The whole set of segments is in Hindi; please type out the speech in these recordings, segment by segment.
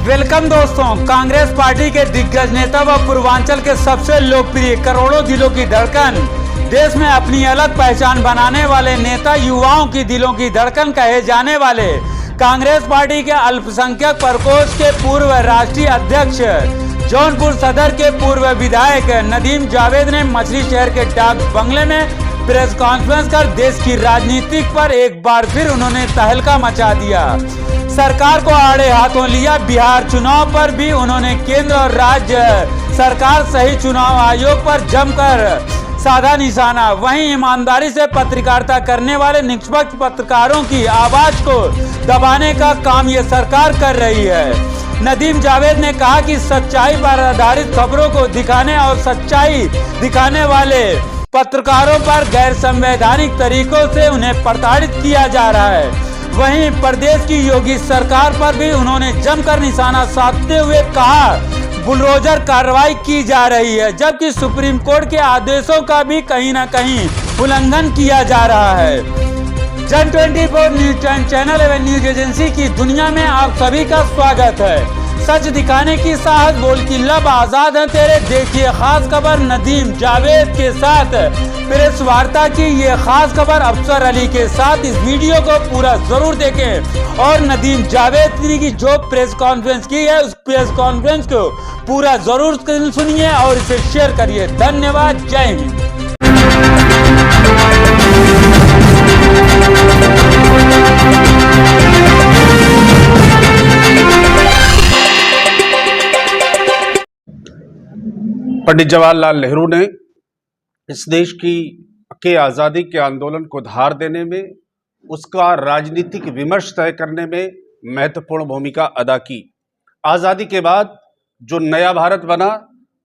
वेलकम दोस्तों। कांग्रेस पार्टी के दिग्गज नेता व पूर्वांचल के सबसे लोकप्रिय करोड़ों दिलों की धड़कन, देश में अपनी अलग पहचान बनाने वाले नेता, युवाओं की दिलों की धड़कन कहे जाने वाले कांग्रेस पार्टी के अल्पसंख्यक प्रकोष्ठ के पूर्व राष्ट्रीय अध्यक्ष, जौनपुर सदर के पूर्व विधायक नदीम जावेद ने मछली शहर के डाक बंगले में प्रेस कॉन्फ्रेंस कर देश की राजनीति पर एक बार फिर उन्होंने तहलका मचा दिया। सरकार को आड़े हाथों लिया। बिहार चुनाव पर भी उन्होंने केंद्र और राज्य सरकार सही चुनाव आयोग पर जमकर साधा निशाना। वहीं ईमानदारी से पत्रकारिता करने वाले निष्पक्ष पत्रकारों की आवाज को दबाने का काम ये सरकार कर रही है। नदीम जावेद ने कहा कि सच्चाई पर आधारित खबरों को दिखाने और सच्चाई दिखाने वाले पत्रकारों पर गैर संवैधानिक तरीकों से उन्हें प्रताड़ित किया जा रहा है। वहीं प्रदेश की योगी सरकार पर भी उन्होंने जमकर निशाना साधते हुए कहा बुलडोजर कार्रवाई की जा रही है, जबकि सुप्रीम कोर्ट के आदेशों का भी कहीं न कहीं उल्लंघन किया जा रहा है। जन 24 न्यूज चैनल एवं न्यूज एजेंसी की दुनिया में आप सभी का स्वागत है। सच दिखाने की साहस, बोल की लब आजाद है तेरे। देखिए खास खबर नदीम जावेद के साथ प्रेस वार्ता की ये खास खबर अफसर अली के साथ। इस वीडियो को पूरा जरूर देखें और नदीम जावेद की जो प्रेस कॉन्फ्रेंस की है उस प्रेस कॉन्फ्रेंस को पूरा जरूर सुनिए और इसे शेयर करिए। धन्यवाद। जय हिंद। पंडित जवाहरलाल नेहरू ने इस देश के आज़ादी के आंदोलन को धार देने में, उसका राजनीतिक विमर्श तय करने में महत्वपूर्ण भूमिका अदा की। आज़ादी के बाद जो नया भारत बना,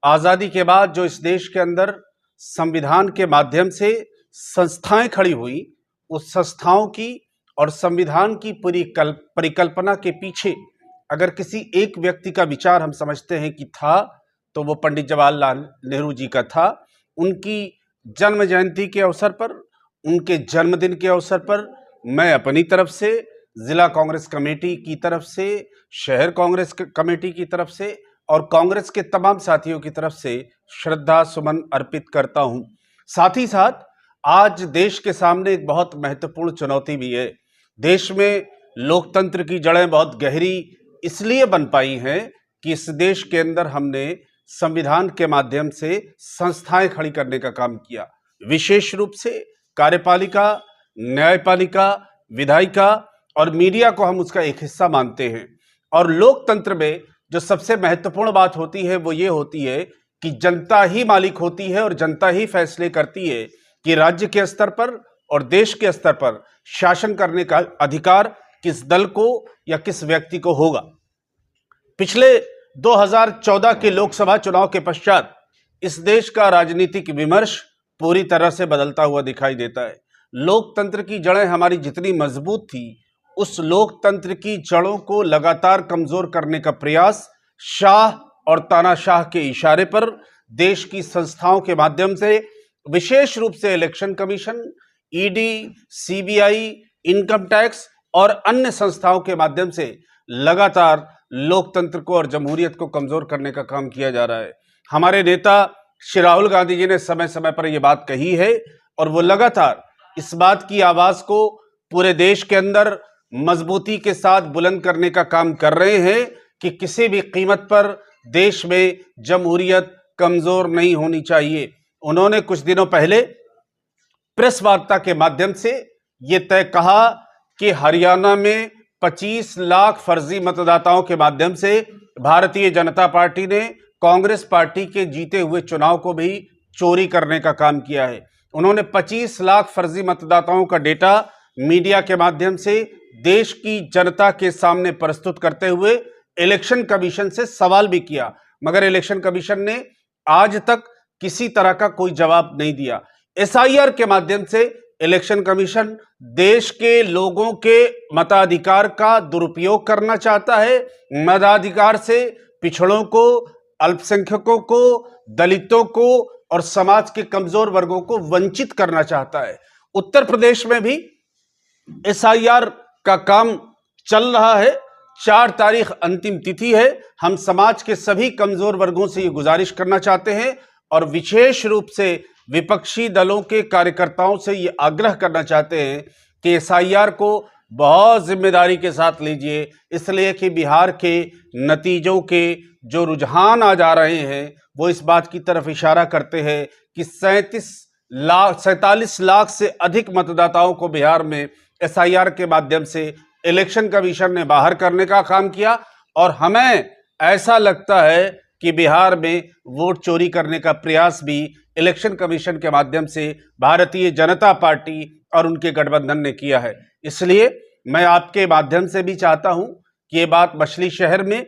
आज़ादी के बाद जो इस देश के अंदर संविधान के माध्यम से संस्थाएं खड़ी हुई, उस संस्थाओं की और संविधान की पूरी परिकल्पना के पीछे अगर किसी एक व्यक्ति का विचार हम समझते हैं कि था, तो वो पंडित जवाहरलाल नेहरू जी का था। उनकी जन्म जयंती के अवसर पर, उनके जन्मदिन के अवसर पर मैं अपनी तरफ से, जिला कांग्रेस कमेटी की तरफ से, शहर कांग्रेस कमेटी की तरफ से और कांग्रेस के तमाम साथियों की तरफ से श्रद्धा सुमन अर्पित करता हूं। साथ ही साथ आज देश के सामने एक बहुत महत्वपूर्ण चुनौती भी है। देश में लोकतंत्र की जड़ें बहुत गहरी इसलिए बन पाई हैं कि इस देश के अंदर हमने संविधान के माध्यम से संस्थाएं खड़ी करने का काम किया। विशेष रूप से कार्यपालिका, न्यायपालिका, विधायिका और मीडिया को हम उसका एक हिस्सा मानते हैं। और लोकतंत्र में जो सबसे महत्वपूर्ण बात होती है वो ये होती है कि जनता ही मालिक होती है और जनता ही फैसले करती है कि राज्य के स्तर पर और देश के स्तर पर शासन करने का अधिकार किस दल को या किस व्यक्ति को होगा। पिछले 2014 के लोकसभा चुनाव के पश्चात इस देश का राजनीतिक विमर्श पूरी तरह से बदलता हुआ दिखाई देता है। लोकतंत्र की जड़ें हमारी जितनी मजबूत थी, उस लोकतंत्र की जड़ों को लगातार कमजोर करने का प्रयास शाह और तानाशाह के इशारे पर देश की संस्थाओं के माध्यम से, विशेष रूप से election commission, ED, CBI, income tax और अन्य संस्थाओं के माध्यम से लगातार लोकतंत्र को और जमहूरियत को कमजोर करने का काम किया जा रहा है। हमारे नेता श्री राहुल गांधी जी ने समय समय पर यह बात कही है और वो लगातार इस बात की आवाज को पूरे देश के अंदर मजबूती के साथ बुलंद करने का काम कर रहे हैं कि किसी भी कीमत पर देश में जमहूरियत कमजोर नहीं होनी चाहिए। उन्होंने कुछ दिनों पहले प्रेस वार्ता के माध्यम से ये तय कहा कि हरियाणा में 25 लाख फर्जी मतदाताओं के माध्यम से भारतीय जनता पार्टी ने कांग्रेस पार्टी के जीते हुए चुनाव को भी चोरी करने का काम किया है। उन्होंने 25 लाख फर्जी मतदाताओं का डेटा मीडिया के माध्यम से देश की जनता के सामने प्रस्तुत करते हुए इलेक्शन कमीशन से सवाल भी किया, मगर इलेक्शन कमीशन ने आज तक किसी तरह का कोई जवाब नहीं दिया। एसआईआर के माध्यम से इलेक्शन कमीशन देश के लोगों के मताधिकार का दुरुपयोग करना चाहता है। मताधिकार से पिछड़ों को, अल्पसंख्यकों को, दलितों को और समाज के कमजोर वर्गों को वंचित करना चाहता है। उत्तर प्रदेश में भी एसआईआर का काम चल रहा है। 4 तारीख अंतिम तिथि है। हम समाज के सभी कमजोर वर्गों से ये गुजारिश करना चाहते हैं और विशेष रूप से विपक्षी दलों के कार्यकर्ताओं से ये आग्रह करना चाहते हैं कि एसआईआर को बहुत जिम्मेदारी के साथ लीजिए, इसलिए कि बिहार के नतीजों के जो रुझान आ जा रहे हैं वो इस बात की तरफ इशारा करते हैं कि 47 लाख से अधिक मतदाताओं को बिहार में एसआईआर के माध्यम से इलेक्शन कमीशन ने बाहर करने का काम किया और हमें ऐसा लगता है कि बिहार में वोट चोरी करने का प्रयास भी इलेक्शन कमीशन के माध्यम से भारतीय जनता पार्टी और उनके गठबंधन ने किया है। इसलिए मैं आपके माध्यम से भी चाहता हूं कि ये बात मछली शहर में,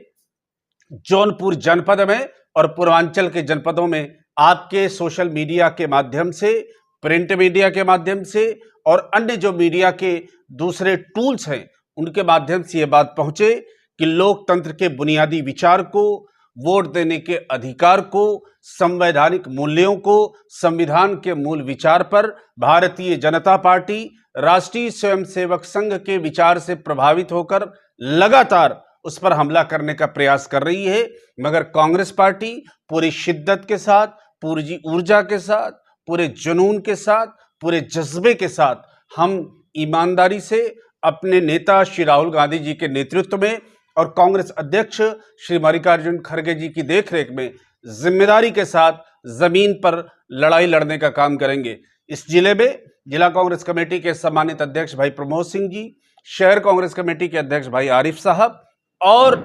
जौनपुर जनपद में और पूर्वांचल के जनपदों में आपके सोशल मीडिया के माध्यम से, प्रिंट मीडिया के माध्यम से और अन्य जो मीडिया के दूसरे टूल्स हैं उनके माध्यम से ये बात पहुंचे कि लोकतंत्र के बुनियादी विचार को, वोट देने के अधिकार को, संवैधानिक मूल्यों को, संविधान के मूल विचार पर भारतीय जनता पार्टी राष्ट्रीय स्वयंसेवक संघ के विचार से प्रभावित होकर लगातार उस पर हमला करने का प्रयास कर रही है। मगर कांग्रेस पार्टी पूरी शिद्दत के साथ, पूरी ऊर्जा के साथ, पूरे जुनून के साथ, पूरे जज्बे के साथ हम ईमानदारी से अपने नेता श्री राहुल गांधी जी के नेतृत्व में और कांग्रेस अध्यक्ष श्री मल्लिकार्जुन खड़गे जी की देखरेख में जिम्मेदारी के साथ जमीन पर लड़ाई लड़ने का काम करेंगे। इस जिले में जिला कांग्रेस कमेटी के सम्मानित अध्यक्ष भाई प्रमोद सिंह जी, शहर कांग्रेस कमेटी के अध्यक्ष भाई आरिफ साहब और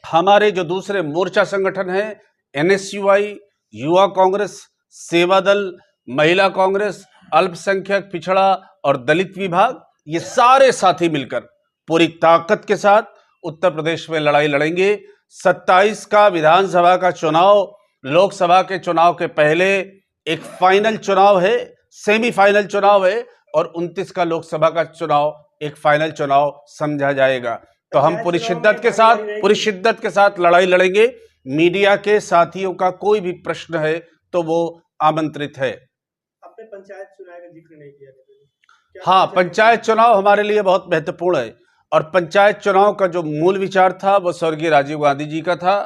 हमारे जो दूसरे मोर्चा संगठन हैं, एनएसयूआई, युवा कांग्रेस, सेवा दल, महिला कांग्रेस, अल्पसंख्यक, पिछड़ा और दलित विभाग, ये सारे साथी मिलकर पूरी ताकत के साथ उत्तर प्रदेश में लड़ाई लड़ेंगे। 27 का विधानसभा का चुनाव लोकसभा के चुनाव के पहले एक फाइनल चुनाव है, सेमीफाइनल चुनाव है और 29 का लोकसभा का चुनाव एक फाइनल चुनाव समझा जाएगा। तो हम पूरी शिद्दत के साथ लड़ाई लड़ेंगे। मीडिया के साथियों का कोई भी प्रश्न है तो वो आमंत्रित है। आपने पंचायत चुनाव का जिक्र नहीं किया। हाँ, पंचायत चुनाव हमारे लिए बहुत महत्वपूर्ण है और पंचायत चुनाव का जो मूल विचार था वो स्वर्गीय राजीव गांधी जी का था।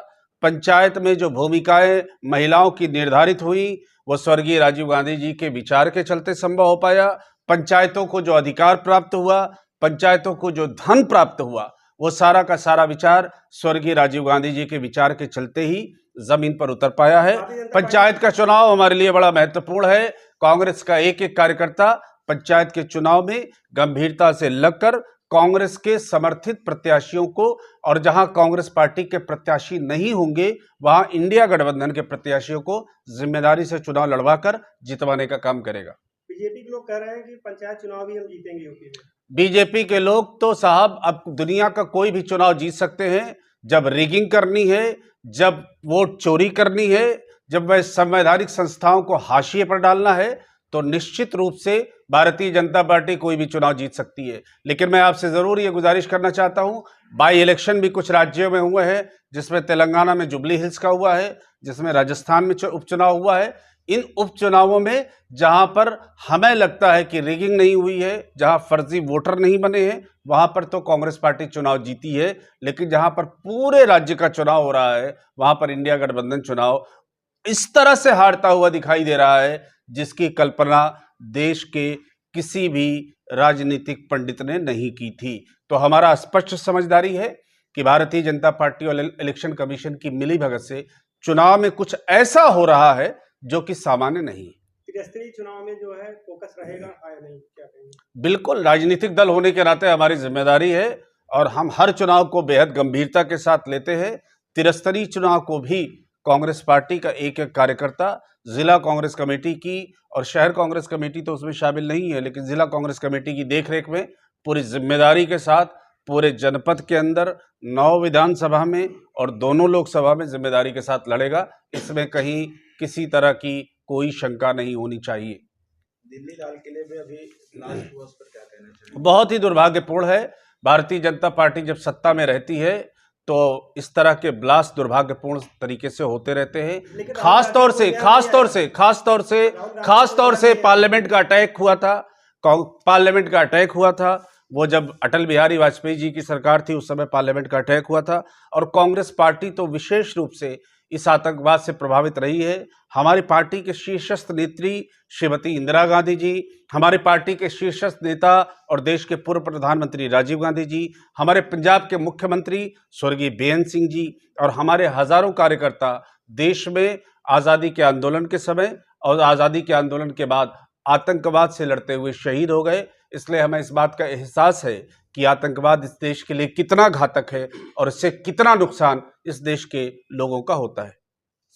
पंचायत में जो भूमिकाएं महिलाओं की निर्धारित हुई वो स्वर्गीय राजीव गांधी जी के विचार के चलते संभव हो पाया। पंचायतों को जो अधिकार प्राप्त हुआ, पंचायतों को जो धन प्राप्त हुआ, वो सारा का सारा विचार स्वर्गीय राजीव गांधी जी के विचार के चलते ही जमीन पर उतर पाया है। पंचायत का चुनाव हमारे लिए बड़ा महत्वपूर्ण है। कांग्रेस का एक एक कार्यकर्ता पंचायत के चुनाव में गंभीरता से लगकर कांग्रेस के समर्थित प्रत्याशियों को और जहां कांग्रेस पार्टी के प्रत्याशी नहीं होंगे वहां इंडिया गठबंधन के प्रत्याशियों को जिम्मेदारी से चुनाव लड़वाकर जितवाने का काम करेगा। बीजेपी के लोग कह रहे हैं कि पंचायत चुनाव भी हम जीतेंगे यूपी में। बीजेपी के लोग तो साहब अब दुनिया का कोई भी चुनाव जीत सकते हैं। जब रिगिंग करनी है, जब वोट चोरी करनी है, जब वह संवैधानिक संस्थाओं को हाशिए पर डालना है तो निश्चित रूप से भारतीय जनता पार्टी कोई भी चुनाव जीत सकती है। लेकिन मैं आपसे जरूर ये गुजारिश करना चाहता हूं, बाई इलेक्शन भी कुछ राज्यों में हुए हैं, जिसमें तेलंगाना में जुबली हिल्स का हुआ है, जिसमें राजस्थान में उपचुनाव हुआ है। इन उपचुनावों में जहां पर हमें लगता है कि रिगिंग नहीं हुई है, जहां फर्जी वोटर नहीं बने हैं, वहां पर तो कांग्रेस पार्टी चुनाव जीती है। लेकिन जहां पर पूरे राज्य का चुनाव हो रहा है वहां पर इंडिया गठबंधन चुनाव इस तरह से हारता हुआ दिखाई दे रहा है जिसकी कल्पना देश के किसी भी राजनीतिक पंडित ने नहीं की थी। तो हमारा स्पष्ट समझदारी है कि भारतीय जनता पार्टी और इलेक्शन कमीशन की मिलीभगत से चुनाव में कुछ ऐसा हो रहा है जो कि सामान्य नहीं। त्रिस्तरीय चुनाव में जो है फोकस रहेगा या नहीं, क्या कहेंगे? बिल्कुल, राजनीतिक दल होने के नाते हमारी जिम्मेदारी है और हम हर चुनाव को बेहद गंभीरता के साथ लेते हैं। त्रिस्तरीय चुनाव को भी कांग्रेस पार्टी का एक एक कार्यकर्ता जिला कांग्रेस कमेटी की और शहर कांग्रेस कमेटी तो उसमें शामिल नहीं है, लेकिन जिला कांग्रेस कमेटी की देखरेख में पूरी जिम्मेदारी के साथ पूरे जनपद के अंदर 9 विधानसभा में और दोनों लोकसभा में जिम्मेदारी के साथ लड़ेगा। इसमें कहीं किसी तरह की कोई शंका नहीं होनी चाहिए। दिल्ली लाल किले में अभी लास्ट हुआ, उस पर क्या कहना चाहिए? बहुत ही दुर्भाग्यपूर्ण है। भारतीय जनता पार्टी जब सत्ता में रहती है तो इस तरह के ब्लास्ट दुर्भाग्यपूर्ण तरीके से होते रहते हैं। खास तौर से पार्लियामेंट का अटैक हुआ था। वो जब अटल बिहारी वाजपेयी जी की सरकार थी उस समय पार्लियामेंट का अटैक हुआ था। और कांग्रेस पार्टी तो विशेष रूप से इस आतंकवाद से प्रभावित रही है। हमारी पार्टी के शीर्षस्थ नेत्री श्रीमती इंदिरा गांधी जी, हमारी पार्टी के शीर्षस्थ नेता और देश के पूर्व प्रधानमंत्री राजीव गांधी जी, हमारे पंजाब के मुख्यमंत्री स्वर्गीय बेअंत सिंह जी और हमारे हजारों कार्यकर्ता देश में आज़ादी के आंदोलन के समय और आज़ादी के आंदोलन के बाद आतंकवाद से लड़ते हुए शहीद हो गए। इसलिए हमें इस बात का एहसास है कि आतंकवाद इस देश के लिए कितना घातक है और इससे कितना नुकसान इस देश के लोगों का होता है।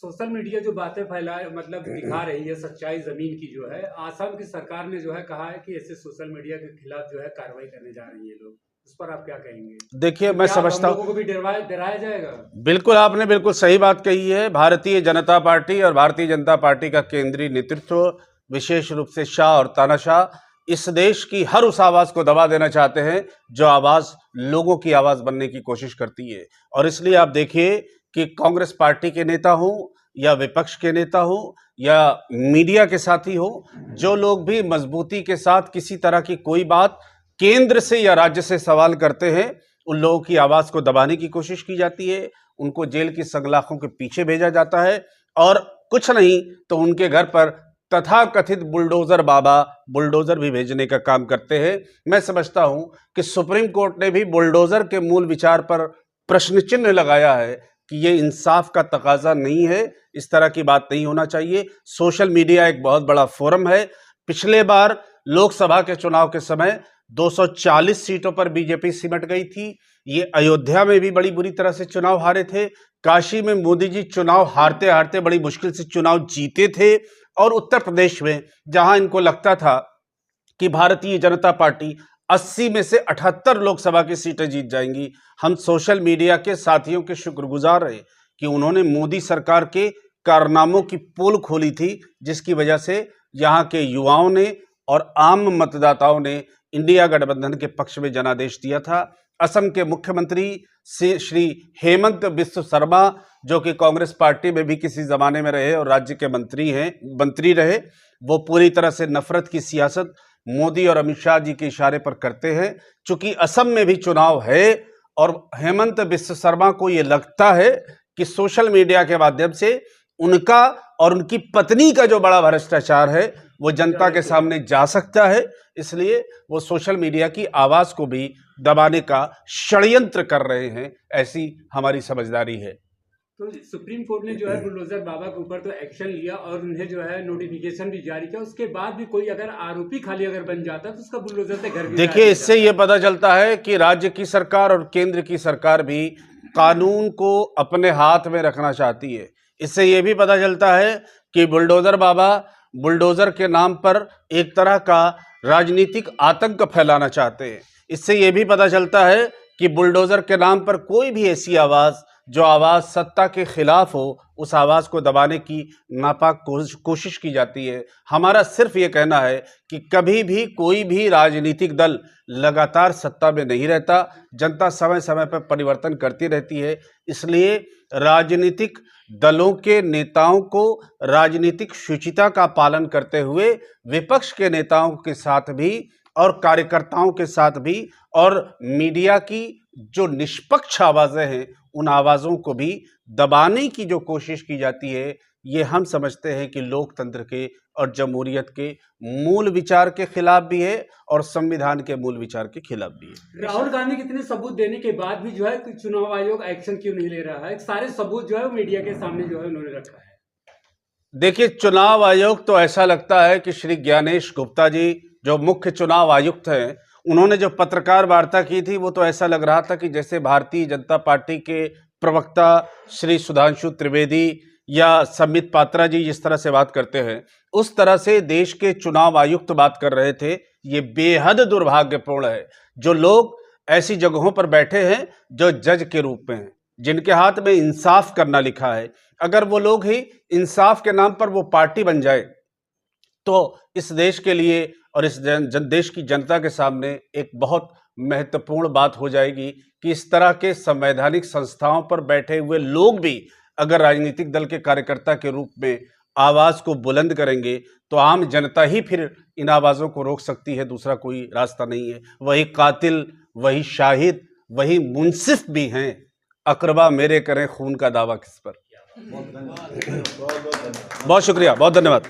सोशल मीडिया जो बातें फैला मतलब दिखा रही है सच्चाई जमीन की जो है, आसाम की सरकार ने जो है कहा है कि ऐसे सोशल मीडिया के खिलाफ जो है कार्रवाई करने जा रही है लोग, उस पर आप क्या कहेंगे? देखिए, मैं समझता हूँ लोगों को भी डराया जाएगा। बिल्कुल, आपने बिल्कुल सही बात कही है। भारतीय जनता पार्टी और भारतीय जनता पार्टी का केंद्रीय नेतृत्व, विशेष रूप से शाह और तानाशाह, इस देश की हर उस आवाज को दबा देना चाहते हैं जो आवाज लोगों की आवाज बनने की कोशिश करती है। और इसलिए आप देखिए कि कांग्रेस पार्टी के नेता हो या विपक्ष के नेता हो या मीडिया के साथी हो, जो लोग भी मजबूती के साथ किसी तरह की कोई बात केंद्र से या राज्य से सवाल करते हैं, उन लोगों की आवाज को दबाने की कोशिश की जाती है, उनको जेल की सगलाखों के पीछे भेजा जाता है और कुछ नहीं तो उनके घर पर तथाकथित बुलडोजर बाबा बुलडोजर भी भेजने का काम करते हैं। मैं समझता हूं कि सुप्रीम कोर्ट ने भी बुलडोजर के मूल विचार पर प्रश्न चिन्ह लगाया है कि ये इंसाफ का तकाजा नहीं है, इस तरह की बात नहीं होना चाहिए। सोशल मीडिया एक बहुत बड़ा फोरम है। पिछले बार लोकसभा के चुनाव के समय 240 सीटों पर बीजेपी सिमट गई थी। ये अयोध्या में भी बड़ी बुरी तरह से चुनाव हारे थे। काशी में मोदी जी चुनाव हारते हारते बड़ी मुश्किल से चुनाव जीते थे। और उत्तर प्रदेश में जहां इनको लगता था कि भारतीय जनता पार्टी 80 में से 78 लोकसभा की सीटें जीत जाएंगी, हम सोशल मीडिया के साथियों के शुक्रगुजार रहे कि उन्होंने मोदी सरकार के कारनामों की पोल खोली थी, जिसकी वजह से यहाँ के युवाओं ने और आम मतदाताओं ने इंडिया गठबंधन के पक्ष में जनादेश दिया था। असम के मुख्यमंत्री श्री हेमंत बिस्व शर्मा, जो कि कांग्रेस पार्टी में भी किसी जमाने में रहे और राज्य के मंत्री रहे, वो पूरी तरह से नफरत की सियासत मोदी और अमित शाह जी के इशारे पर करते हैं। चूंकि असम में भी चुनाव है और हेमंत बिस्व शर्मा को ये लगता है कि सोशल मीडिया के माध्यम से उनका और उनकी पत्नी का जो बड़ा भ्रष्टाचार है वो जनता के सामने जा सकता है, इसलिए वो सोशल मीडिया की आवाज को भी दबाने का षड्यंत्र कर रहे हैं, ऐसी हमारी समझदारी है। तो सुप्रीम कोर्ट ने जो है बुलडोजर बाबा के ऊपर तो एक्शन लिया और उन्हें जो है नोटिफिकेशन भी जारी किया, उसके बाद भी कोई अगर आरोपी खाली अगर बन जाता तो उसका बुलडोजर से घर भी देखिए, इससे ये पता चलता है कि राज्य की सरकार और केंद्र की सरकार भी कानून को अपने हाथ में रखना चाहती है। इससे ये भी पता चलता है कि बुलडोजर बाबा बुलडोजर के नाम पर एक तरह का राजनीतिक आतंक फैलाना चाहते हैं। इससे ये भी पता चलता है कि बुलडोजर के नाम पर कोई भी ऐसी आवाज जो आवाज सत्ता के खिलाफ हो, उस आवाज को दबाने की नापाक कोशिश की जाती है। हमारा सिर्फ ये कहना है कि कभी भी कोई भी राजनीतिक दल लगातार सत्ता में नहीं रहता, जनता समय समय पर परिवर्तन करती रहती है। इसलिए राजनीतिक दलों के नेताओं को राजनीतिक शुचिता का पालन करते हुए विपक्ष के नेताओं के साथ भी और कार्यकर्ताओं के साथ भी और मीडिया की जो निष्पक्ष आवाजें हैं उन आवाजों को भी दबाने की जो कोशिश की जाती है, ये हम समझते हैं कि लोकतंत्र के और जमहूरियत के मूल विचार के खिलाफ भी है और संविधान के मूल विचार के खिलाफ भी है। राहुल गांधी कितने सबूत देने के बाद भी जो है चुनाव आयोग एक्शन क्यों नहीं ले रहा है? सारे सबूत जो है मीडिया के सामने जो है उन्होंने रखा है। देखिए, चुनाव आयोग तो ऐसा लगता है कि श्री ज्ञानेश गुप्ता जी जो मुख्य चुनाव आयुक्त हैं, उन्होंने जो पत्रकार वार्ता की थी वो तो ऐसा लग रहा था कि जैसे भारतीय जनता पार्टी के प्रवक्ता श्री सुधांशु त्रिवेदी या समित पात्रा जी जिस तरह से बात करते हैं, उस तरह से देश के चुनाव आयुक्त बात कर रहे थे। ये बेहद दुर्भाग्यपूर्ण है। जो लोग ऐसी जगहों पर बैठे हैं जो जज के रूप में हैं, जिनके हाथ में इंसाफ करना लिखा है, अगर वो लोग ही इंसाफ के नाम पर वो पार्टी बन जाए तो इस देश के लिए और इस देश की जनता के सामने एक बहुत महत्वपूर्ण बात हो जाएगी कि इस तरह के संवैधानिक संस्थाओं पर बैठे हुए लोग भी अगर राजनीतिक दल के कार्यकर्ता के रूप में आवाज़ को बुलंद करेंगे तो आम जनता ही फिर इन आवाज़ों को रोक सकती है, दूसरा कोई रास्ता नहीं है। वही कातिल, वही शाहिद, वही मुंसिफ भी हैं। अकरबा मेरे करें खून का दावा किस पर। बहुत शुक्रिया, बहुत धन्यवाद।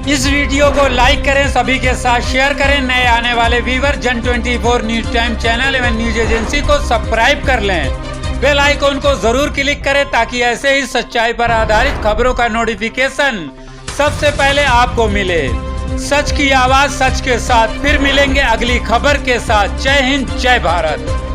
इस वीडियो को लाइक करें, सभी के साथ शेयर करें। नए आने वाले व्यूअर जन 24 न्यूज टाइम चैनल एवं न्यूज एजेंसी को सब्सक्राइब कर लें। बेल आइकॉन को जरूर क्लिक करें ताकि ऐसे ही सच्चाई पर आधारित खबरों का नोटिफिकेशन सबसे पहले आपको मिले। सच की आवाज सच के साथ फिर मिलेंगे अगली खबर के साथ। जय हिंद, जय भारत।